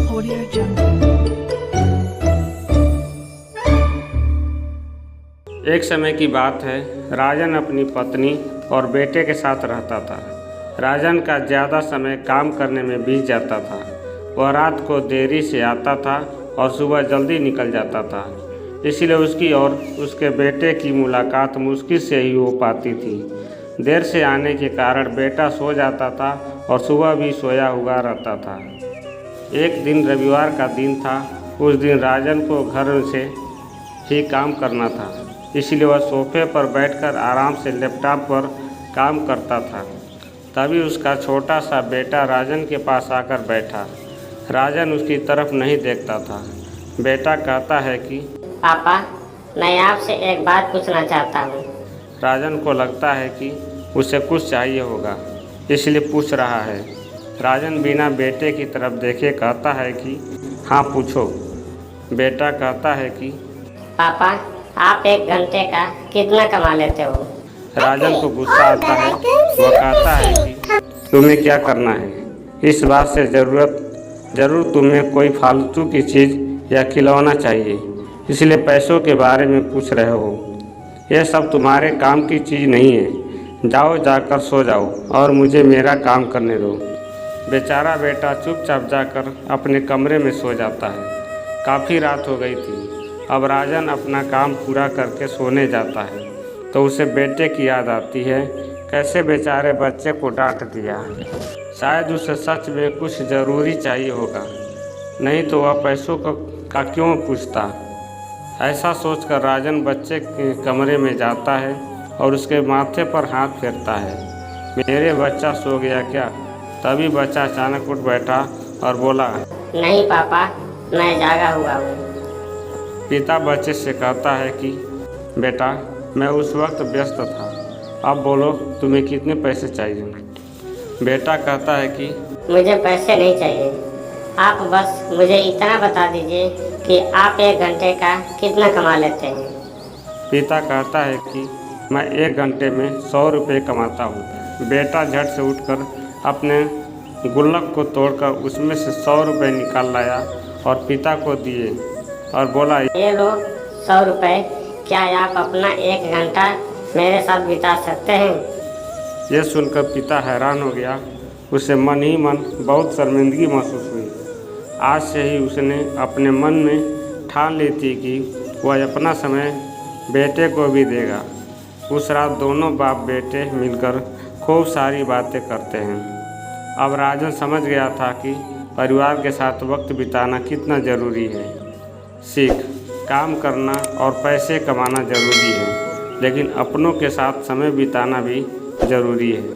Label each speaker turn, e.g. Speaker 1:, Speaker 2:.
Speaker 1: Audio Jungle.
Speaker 2: एक समय की बात है, राजन अपनी पत्नी और बेटे के साथ रहता था। राजन का ज़्यादा समय काम करने में बीत जाता था। वह रात को देरी से आता था और सुबह जल्दी निकल जाता था। इसलिए उसकी और उसके बेटे की मुलाकात मुश्किल से ही हो पाती थी। देर से आने के कारण बेटा सो जाता था और सुबह भी सोया हुआ रहता था। एक दिन रविवार का दिन था। उस दिन राजन को घर से ही काम करना था, इसलिए वह सोफे पर बैठकर आराम से लैपटॉप पर काम करता था। तभी उसका छोटा सा बेटा राजन के पास आकर बैठा। राजन उसकी तरफ नहीं देखता था। बेटा कहता है कि
Speaker 3: पापा, मैं आपसे एक बात पूछना चाहता हूँ।
Speaker 2: राजन को लगता है कि उसे कुछ चाहिए होगा, इसलिए पूछ रहा है। राजन बिना बेटे की तरफ देखे कहता है कि हाँ पूछो। बेटा कहता है कि
Speaker 3: पापा, आप एक घंटे का कितना कमा लेते हो?
Speaker 2: राजन को गुस्सा आता है। वह कहता है कि तुम्हें क्या करना है? इस बात से ज़रूर तुम्हें कोई फालतू की चीज़ या खिलौना चाहिए, इसलिए पैसों के बारे में पूछ रहे हो। यह सब तुम्हारे काम की चीज़ नहीं है। जाओ, जाकर सो जाओ और मुझे मेरा काम करने दो। बेचारा बेटा चुपचाप जाकर अपने कमरे में सो जाता है। काफ़ी रात हो गई थी। अब राजन अपना काम पूरा करके सोने जाता है तो उसे बेटे की याद आती है। कैसे बेचारे बच्चे को डांट दिया। शायद उसे सच में कुछ ज़रूरी चाहिए होगा, नहीं तो वह पैसों का क्यों पूछता। ऐसा सोचकर राजन बच्चे के कमरे में जाता है और उसके माथे पर हाथ फेरता है। मेरे बच्चा सो गया क्या? तभी बच्चा अचानक उठ बैठा और बोला,
Speaker 3: नहीं पापा, मैं जागा हुआ हूँ।
Speaker 2: पिता बच्चे से कहता है कि बेटा, मैं उस वक्त व्यस्त था। अब बोलो, तुम्हें कितने पैसे चाहिए? बेटा कहता है कि
Speaker 3: मुझे पैसे नहीं चाहिए। आप बस मुझे इतना बता दीजिए कि आप एक घंटे का कितना कमा लेते हैं।
Speaker 2: पिता कहता है कि मैं एक घंटे में 100 रुपये कमाता हूँ। बेटा झट से उठकर अपने गुल्लक को तोड़कर उसमें से 100 रुपये निकाल लाया और पिता को दिए और बोला,
Speaker 3: ये लो 100 रुपये। क्या आप अपना एक घंटा मेरे साथ बिता सकते हैं?
Speaker 2: यह सुनकर पिता हैरान हो गया। उसे मन ही मन बहुत शर्मिंदगी महसूस हुई। आज से ही उसने अपने मन में ठान ली थी कि वह अपना समय बेटे को भी देगा। उस रात दोनों बाप बेटे मिलकर खूब सारी बातें करते हैं। अब राजन समझ गया था कि परिवार के साथ वक्त बिताना कितना ज़रूरी है। सीख, काम करना और पैसे कमाना ज़रूरी है, लेकिन अपनों के साथ समय बिताना भी ज़रूरी है।